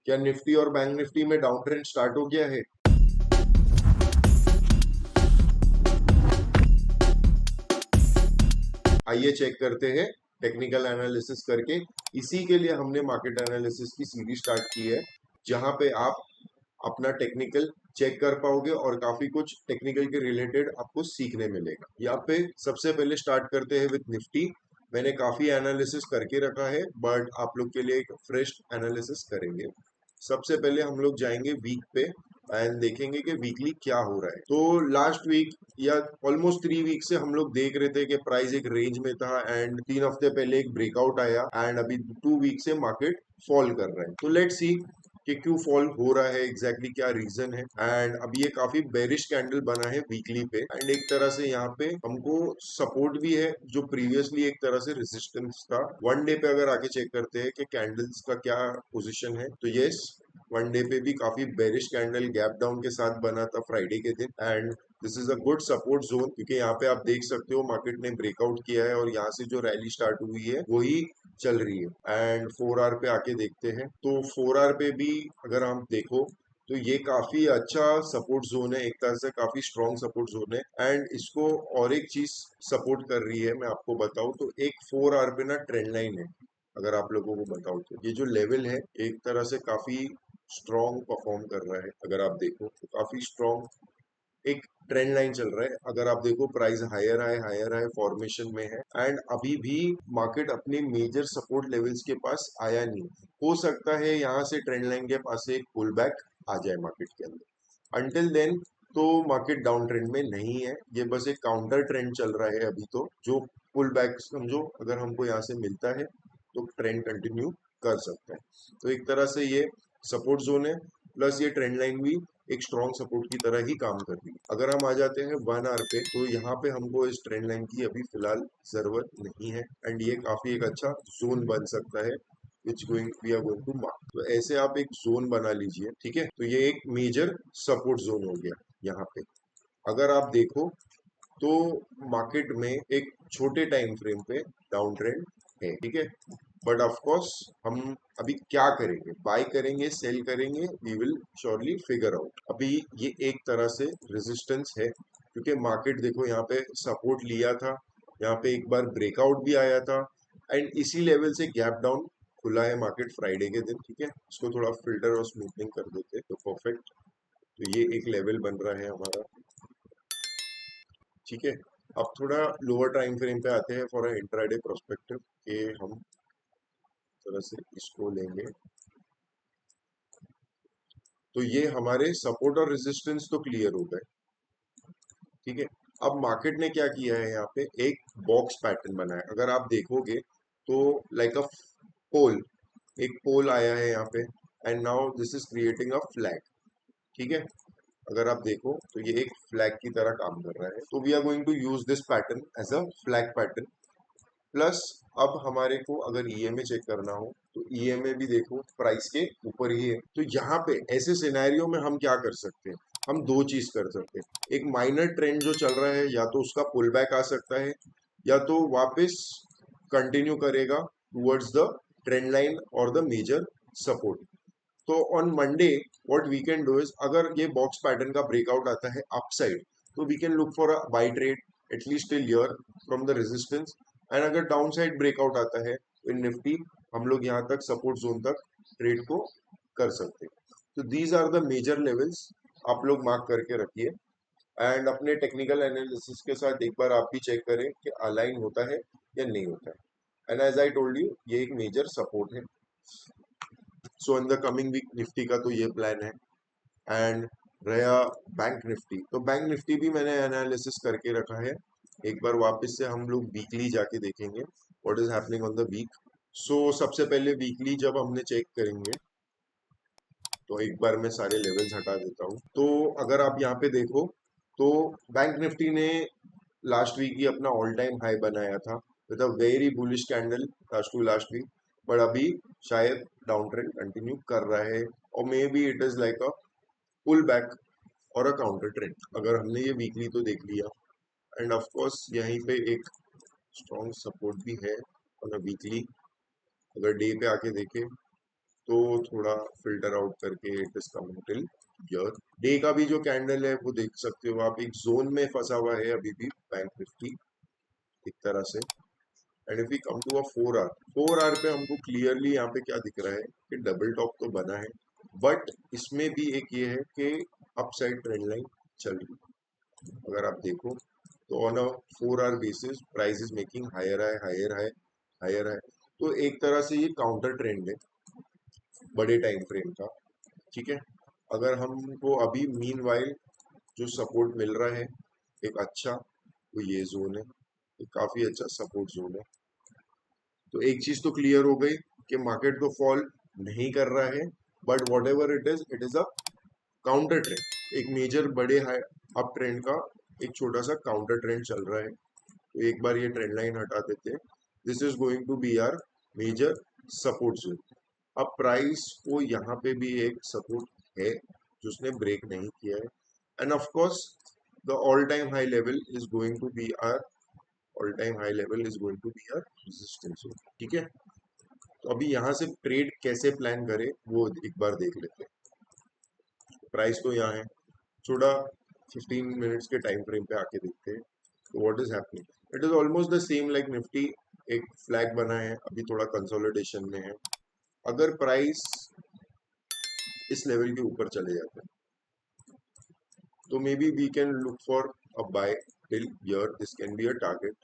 क्या निफ्टी और bank Nifty में डाउन ट्रेंड स्टार्ट हो गया है? आइए चेक करते हैं टेक्निकल एनालिसिस करके। इसी के लिए हमने मार्केट एनालिसिस की सीरीज स्टार्ट की है, जहां पे आप अपना टेक्निकल चेक कर पाओगे और काफी कुछ टेक्निकल के रिलेटेड आपको सीखने मिलेगा। यहाँ पे सबसे पहले स्टार्ट करते हैं विद निफ्टी। मैंने काफी एनालिसिस करके रखा है, बट आप लोग के लिए एक फ्रेश एनालिसिस करेंगे। सबसे पहले हम लोग जाएंगे वीक पे एंड देखेंगे कि वीकली क्या हो रहा है। तो लास्ट वीक या ऑलमोस्ट 3 वीक से हम लोग देख रहे थे कि प्राइस एक रेंज में था एंड 3 हफ्ते पहले एक ब्रेकआउट आया एंड अभी 2 वीक से मार्केट फॉल कर रहा है। तो लेट्स सी कि क्यों फॉल हो रहा है, एग्जैक्टली क्या रीजन है। एंड अभी ये काफी बेरिश कैंडल बना है वीकली पे एंड एक तरह से यहाँ पे हमको सपोर्ट भी है जो प्रीवियसली एक तरह से रेजिस्टेंस था। वन डे पे अगर आके चेक करते हैं कि कैंडल्स का क्या पोजीशन है, तो यस, वन डे पे भी काफी बेरिश कैंडल गैप डाउन के साथ बना था फ्राइडे के दिन and this is a good support zone, क्योंकि यहाँ पे आप देख सकते हो मार्केट ने ब्रेकआउट किया है और यहाँ से जो रैली स्टार्ट हुई है वही चल रही है। एंड 4 आवर पे आके देखते हैं, तो 4 आवर पे भी अगर हम देखो तो ये काफी अच्छा सपोर्ट जोन है, एक तरह से काफी स्ट्रॉन्ग सपोर्ट जोन है। एंड इसको और एक चीज सपोर्ट कर रही है, मैं आपको बताऊं तो एक 4 आवर पे ना ट्रेंड लाइन है। अगर आप लोगों को बताऊं तो ये जो लेवल है एक तरह से काफी स्ट्रॉन्ग परफॉर्म कर रहा है। अगर आप देखो तो काफी स्ट्रॉन्ग एक ट्रेंड लाइन चल रहा है। अगर आप देखो प्राइस हायर हाई फॉर्मेशन में है एंड अभी भी मार्केट अपने मेजर सपोर्ट लेवल्स के पास आया नहीं। हो सकता है यहाँ से ट्रेंड लाइन के पास से एक पुल बैक आ जाए मार्केट के अंदर। अंटिल देन तो मार्केट डाउन ट्रेंड में नहीं है, ये बस एक काउंटर ट्रेंड चल रहा है अभी तो, जो पुल बैक समझो अगर हमको यहाँ से मिलता है तो ट्रेंड कंटिन्यू कर सकता है। तो एक तरह से ये सपोर्ट जोन है, प्लस ये ट्रेंड लाइन भी एक स्ट्रॉन्ग सपोर्ट की तरह ही काम कर रही है। अगर हम आ जाते हैं 1 आवर पे, तो यहाँ पे हमको इस ट्रेंड लाइन की अभी फिलहाल जरूरत नहीं है एंड ये काफी एक अच्छा जोन बन सकता है which going we are going to mark. तो ऐसे आप एक जोन बना लीजिए, ठीक है। तो ये एक मेजर सपोर्ट जोन हो गया यहाँ पे। अगर आप देखो तो मार्केट में एक छोटे टाइम फ्रेम पे डाउन ट्रेंड है, ठीक है। बट ऑफ कोर्स हम अभी क्या करेंगे, बाय करेंगे, सेल करेंगे, we will surely figure out. अभी ये एक तरह से रेजिस्टेंस है, क्योंकि मार्केट देखो यहाँ पे सपोर्ट लिया था, यहाँ पे एक बार ब्रेकआउट भी आया था एंड इसी लेवल से गैप डाउन खुला है मार्केट फ्राइडे के दिन, ठीक है। इसको थोड़ा फिल्टर और स्मूथनिंग कर देते तो परफेक्ट। तो ये एक लेवल बन रहा है हमारा, ठीक है। अब थोड़ा लोअर टाइम फ्रेम पे आते हैं फॉर इंट्राडे प्रोस्पेक्टिव के हम तरह से इसको लेंगे। तो ये हमारे सपोर्ट और रेजिस्टेंस तो क्लियर हो गए, ठीक है। अब मार्केट ने क्या किया है, यहाँ पे एक बॉक्स पैटर्न बना है। अगर आप देखोगे तो लाइक अ पोल, एक पोल आया है यहाँ पे and now this is creating a flag, ठीक है। अगर आप देखो तो ये एक फ्लैग की तरह काम कर रहा है, तो we are going to use this pattern as a flag pattern. Plus अब हमारे को अगर ईएमए चेक करना हो तो ईएमए भी देखो प्राइस के ऊपर ही है। तो यहाँ पे ऐसे सिनेरियो में हम क्या कर सकते हैं, हम दो चीज कर सकते हैं। एक माइनर ट्रेंड जो चल रहा है, या तो उसका पुल बैक आ सकता है या तो वापस कंटिन्यू करेगा टुवर्ड्स द ट्रेंड लाइन और द मेजर सपोर्ट। तो on Monday what we can do is, अगर ये बॉक्स पैटर्न का ब्रेकआउट आता है अपसाइड, तो we can look for a buy trade at least till here from the resistance. And अगर down side breakout आता है इन निफ्टी, हम लोग यहाँ तक सपोर्ट जोन तक ट्रेड को कर सकते हैं। तो these are the major levels, आप लोग मार्क करके रखिए एंड अपने टेक्निकल एनालिसिस के साथ एक बार आप भी चेक करें कि अलाइन होता है या नहीं होता है। And as I told you, ये एक मेजर सपोर्ट है। So in the coming week Nifty का तो ये प्लान है। एंड रहा बैंक निफ्टी, तो बैंक निफ्टी भी मैंने एनालिसिस करके रखा है। एक बार वापस से हम लोग वीकली जाके देखेंगे what is happening on the week. So सबसे पहले वीकली जब हमने चेक करेंगे, तो एक बार मैं सारे लेवल्स हटा देता हूँ। तो अगर आप यहाँ पे देखो तो बैंक निफ्टी ने लास्ट वीक ही अपना ऑल टाइम हाई बनाया था with a very bullish candle last to last week. But अभी शायद डाउन ट्रेंड कंटिन्यू कर रहा है और maybe it is like a pull back और अ काउंटर ट्रेंड। अगर हमने ये वीकली तो देख लिया एंड ऑफ कोर्स यहीं पे एक स्ट्रॉन्ग सपोर्ट भी है ऑन अ वीकली। अगर डे पे आके देखें तो थोड़ा फिल्टर आउट करके it is coming till here. Day का भी जो कैंडल है वो देख सकते हो आप, एक जोन में फंसा हुआ है अभी भी बैंक निफ्टी एक तरह से। And if we come to a 4 hour, 4 hour पे हमको क्लियरली यहाँ पे क्या दिख रहा है कि डबल टॉप तो बना है, बट इसमें भी एक ये है कि अपसाइड ट्रेंड लाइन चल रही है। अगर आप देखो तो on a 4 hour basis price is making higher high higher high higher high. तो एक तरह से ये काउंटर ट्रेंड है बड़े टाइम फ्रेम का, ठीक है। अगर हमको अभी मीन वाइल जो सपोर्ट मिल रहा है एक अच्छा, तो ये जोन है, ये काफी अच्छा सपोर्ट जोन है। तो एक चीज तो क्लियर हो गई कि मार्केट तो फॉल नहीं कर रहा है, but what ever it is a counter trend. एक मेजर बड़े हाई अप ट्रेंड का एक छोटा सा काउंटर ट्रेंड चल रहा है। तो एक बार ये ट्रेंड लाइन हटा देते हैं, this is going to be our major support zone. अब प्राइस को यहाँ पे भी एक सपोर्ट है जो उसने ब्रेक नहीं किया है, and of course the all time high level is going to be our all time high level is going to be our resistance zone, ठीक है। तो अभी यहाँ से ट्रेड कैसे प्लान करें वो एक बार देख लेते हैं। प्राइस तो यहाँ है, थोड़ा 15 मिनट्स के टाइम फ्रेम पे आके देखते हैं तो what is happening. It is almost the same like Nifty, एक फ्लैग बना है, अभी थोड़ा कंसोलिडेशन में है। अगर प्राइस इस लेवल के ऊपर चले जाते हैं तो maybe we can look for a buy till here, this can be a target.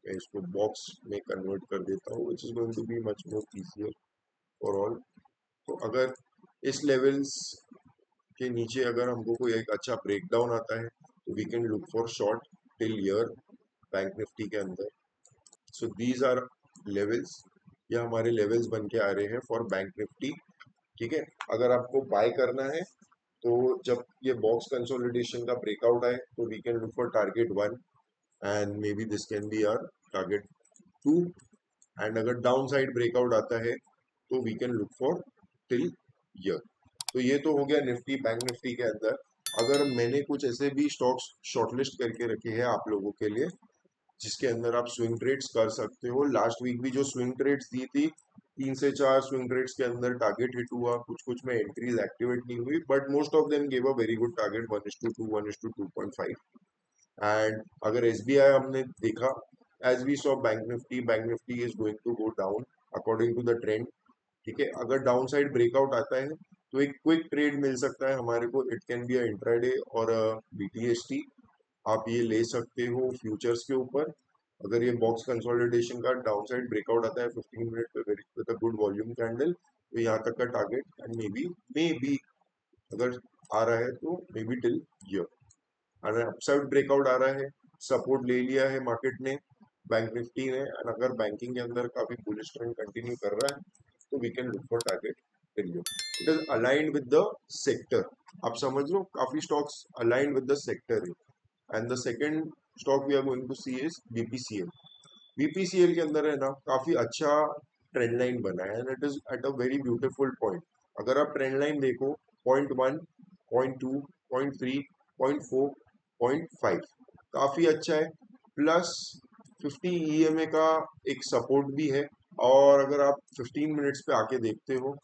मैं इसको बॉक्स में कन्वर्ट कर देता हूँ which is going to be much more easier for all. तो अगर इस लेवल्स के नीचे अगर हमको कोई एक अच्छा ब्रेकडाउन आता है तो we can look for short till here bank nifty के अंदर। सो दीज आर लेवल्स, या हमारे लेवल्स बन के आ रहे हैं फॉर बैंक निफ्टी, ठीक है। अगर आपको बाय करना है तो जब ये बॉक्स कंसोलिडेशन का ब्रेकआउट आए तो we can look for target 1 and maybe this can be our target 2। And अगर डाउन साइड ब्रेकआउट आता है तो we can look for till here. तो ये तो हो गया निफ्टी बैंक निफ्टी के अंदर। अगर मैंने कुछ ऐसे भी स्टॉक्स शॉर्टलिस्ट करके रखे हैं आप लोगों के लिए जिसके अंदर आप स्विंग ट्रेड्स कर सकते हो। लास्ट वीक भी जो स्विंग ट्रेड्स दी थी 3 से 4 स्विंग ट्रेड्स के अंदर टारगेट हिट हुआ, कुछ कुछ में एंट्रीज एक्टिवेट नहीं हुई, but most of them gave a very good target 1:2 1:2.5। And अगर एसबीआई हमने देखा, as we saw bank nifty is going to go down according to the trend, ठीक है। अगर डाउन साइड ब्रेकआउट आता है तो एक क्विक ट्रेड मिल सकता है हमारे को, it can be a intraday और बीटीएसटी, आप ये ले सकते हो फ्यूचर्स के ऊपर। अगर ये बॉक्स कंसोलिडेशन का डाउन साइड ब्रेकआउट आता है 15 मिनट पे with a good volume candle, तो यहाँ तक का टारगेट एंड मे बी अगर आ रहा है तो मे बी टिल ईयर। अगर अपसाइड ब्रेकआउट आ रहा है, सपोर्ट ले लिया है मार्केट ने बैंक निफ्टी ने, और अगर बैंकिंग के अंदर काफी बुलिश ट्रेंड कंटिन्यू कर रहा है तो we can look for target till year. It is aligned with the sector, आप समझ लो काफी stocks aligned with the sector है। And the second stock we are going to see is BPCL. BPCL के अंदर है ना काफी अच्छा ट्रेंड लाइन बना है and it is at a very beautiful point. अगर आप ट्रेंड लाइन देखो, .1, .2, .3, .4, .5 काफी अच्छा है, प्लस 50 ईएमए का एक सपोर्ट भी है। और अगर आप 15 मिनट्स पे आके देखते हो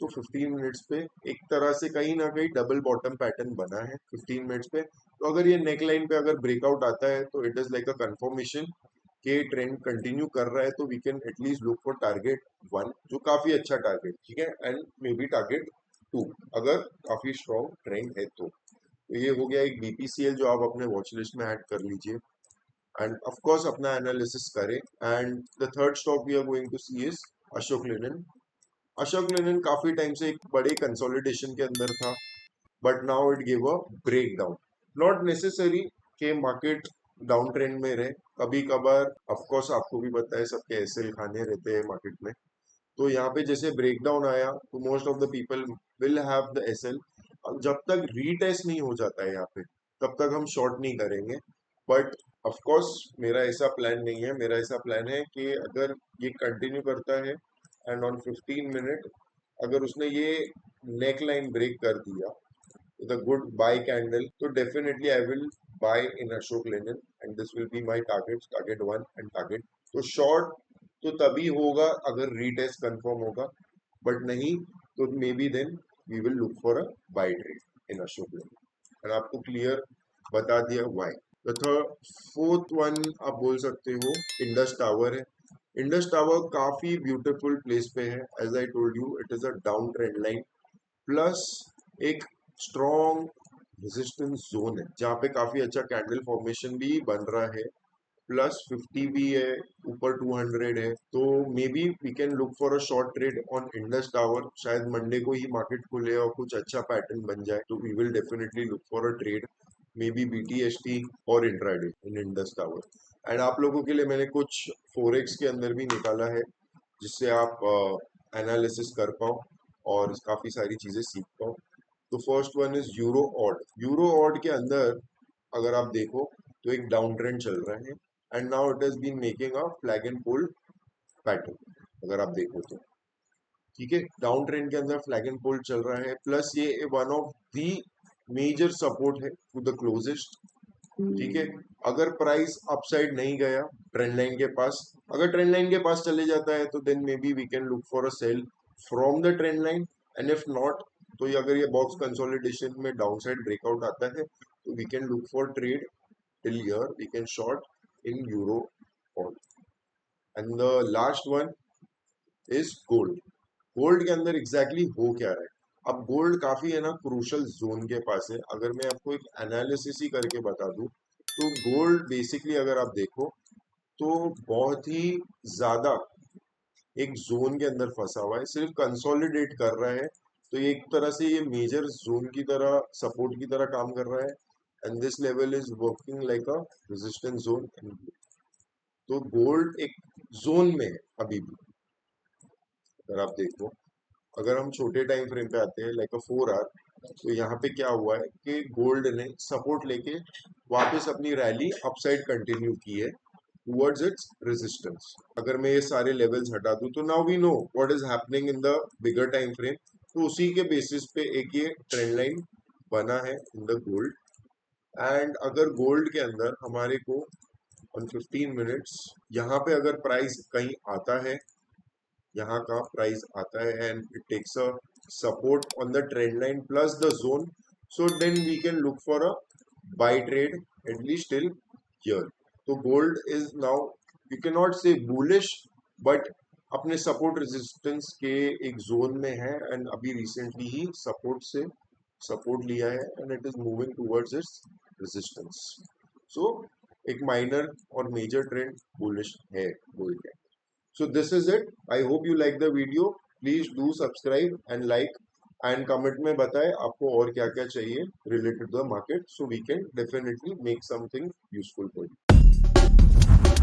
तो 15 मिनट्स पे एक तरह से कहीं ना कहीं डबल बॉटम पैटर्न बना है 15 मिनट्स पे। तो अगर ये नेक लाइन पे अगर ब्रेकआउट आता है तो it is like a confirmation के ट्रेंड कंटिन्यू कर रहा है, तो we can at least look for target 1 जो काफी अच्छा टारगेट, ठीक है, एंड मे बी टारगेट 2 अगर काफी स्ट्रॉन्ग ट्रेंड है तो ये हो गया एक बीपीसीएल जो आप अपने वॉच लिस्ट में ऐड कर लीजिए एंड ऑफ कोर्स अपना एनालिसिस करें। And the third stock we are going to see is Ashok Leyland. Ashok Leyland काफी टाइम से एक बड़े कंसोलिडेशन के अंदर था, but now it give a break down. Not necessary के मार्केट डाउन ट्रेंड में रहे, कभी कभार ऑफ कोर्स आपको भी पता है सबके एसएल खाने रहते हैं मार्केट में। तो यहाँ पे जैसे ब्रेकडाउन आया तो most of the people will have the SL. जब तक रीटेस्ट नहीं हो जाता है यहाँ पे तब तक हम शॉर्ट नहीं करेंगे। बट ऑफ कोर्स मेरा ऐसा प्लान नहीं है, मेरा ऐसा प्लान है कि अगर ये कंटिन्यू करता है एंड ऑन 15 मिनट अगर उसने ये नेक लाइन ब्रेक कर दिया with a good buy candle, so definitely I will buy in Ashok Leyland and this will be my targets, target 1 and target। तो short तो तभी होगा अगर रीटेस्ट कंफर्म होगा, बट नहीं तो maybe then we will look for a buy trade in Ashok Leyland. और आपको क्लियर बता दिया why. The third fourth one आप बोल सकते हो इंडस टावर है। इंडस टावर काफी ब्यूटीफुल प्लेस पे है। As I told you it is a down trend line plus एक स्ट्रॉन्ग रेजिस्टेंस जोन है जहाँ पे काफी अच्छा कैंडल फॉर्मेशन भी बन रहा है। प्लस 50 भी है, ऊपर 200 है, तो maybe we can look for a short trade on Indus Tower. शायद मंडे को ही मार्केट खुले और कुछ अच्छा पैटर्न बन जाए तो we will definitely look for a trade maybe BTST और intraday in Indus Tower. And आप लोगों के लिए मैंने कुछ फोरेक्स के अंदर भी निकाला है जिससे आप एनालिसिस कर पाओ और काफी सारी चीजें सीख पाओ। तो first one is euro odd. Euro odd के अंदर अगर आप देखो तो एक डाउन ट्रेंड चल रहा है and now it has been making a flag and hold pattern. अगर आप देखो तो ठीक है, डाउन ट्रेंड के अंदर फ्लैग एंड होल्ड चल रहा है प्लस ये one of the major support है टू द क्लोजेस्ट। ठीक है, अगर प्राइस अपसाइड नहीं गया ट्रेंड लाइन के पास, अगर ट्रेंड लाइन के पास चले जाता है तो then maybe we can look for a sell from the trend line. And if not तो ये अगर ये बॉक्स कंसोलिडेशन में डाउन साइड ब्रेकआउट आता है तो we can look for trade till here, we can short in euro all. And the last one is gold. Gold के अंदर एग्जैक्टली हो क्या रहा है। अब गोल्ड काफी है ना क्रूशल जोन के पास है। अगर मैं आपको एक एनालिसिस ही करके बता दूं तो गोल्ड बेसिकली अगर आप देखो तो बहुत ही ज्यादा एक जोन के अंदर फंसा हुआ है, सिर्फ कंसोलिडेट कर रहा है। तो ये एक तरह से ये मेजर जोन की तरह सपोर्ट की तरह काम कर रहा है and this level is working like a resistance zone. तो गोल्ड एक जोन में है अभी भी। अगर आप देखो, अगर हम छोटे टाइम फ्रेम पे आते हैं लाइक अ 4 आवर, तो यहाँ पे क्या हुआ है कि गोल्ड ने सपोर्ट लेके वापस अपनी रैली अपसाइड कंटिन्यू की है टुवर्ड्स इट्स रेजिस्टेंस। अगर मैं ये सारे लेवल्स हटा दूं तो now we know what is happening in the bigger time frame. तो उसी के बेसिस पे एक ये ट्रेंड लाइन बना है इन द गोल्ड। एंड अगर गोल्ड के अंदर हमारे को ऑन 15 मिनट्स यहाँ पे अगर प्राइस कहीं आता है, यहाँ का प्राइस आता है and it takes a support on the trend line plus the zone, so then we can look for a buy trade at least till here. तो gold is now you can not say bullish but अपने support resistance के एक zone में है and अभी recently ही support से support लिया है and it is moving towards its resistance. So एक माइनर और मेजर ट्रेंड बुलिश है गोल्ड के। So this is it. I hope you like the video. Please do subscribe and like and comment में बताएं आपको और क्या क्या चाहिए related to the market, so we can definitely make something useful for you.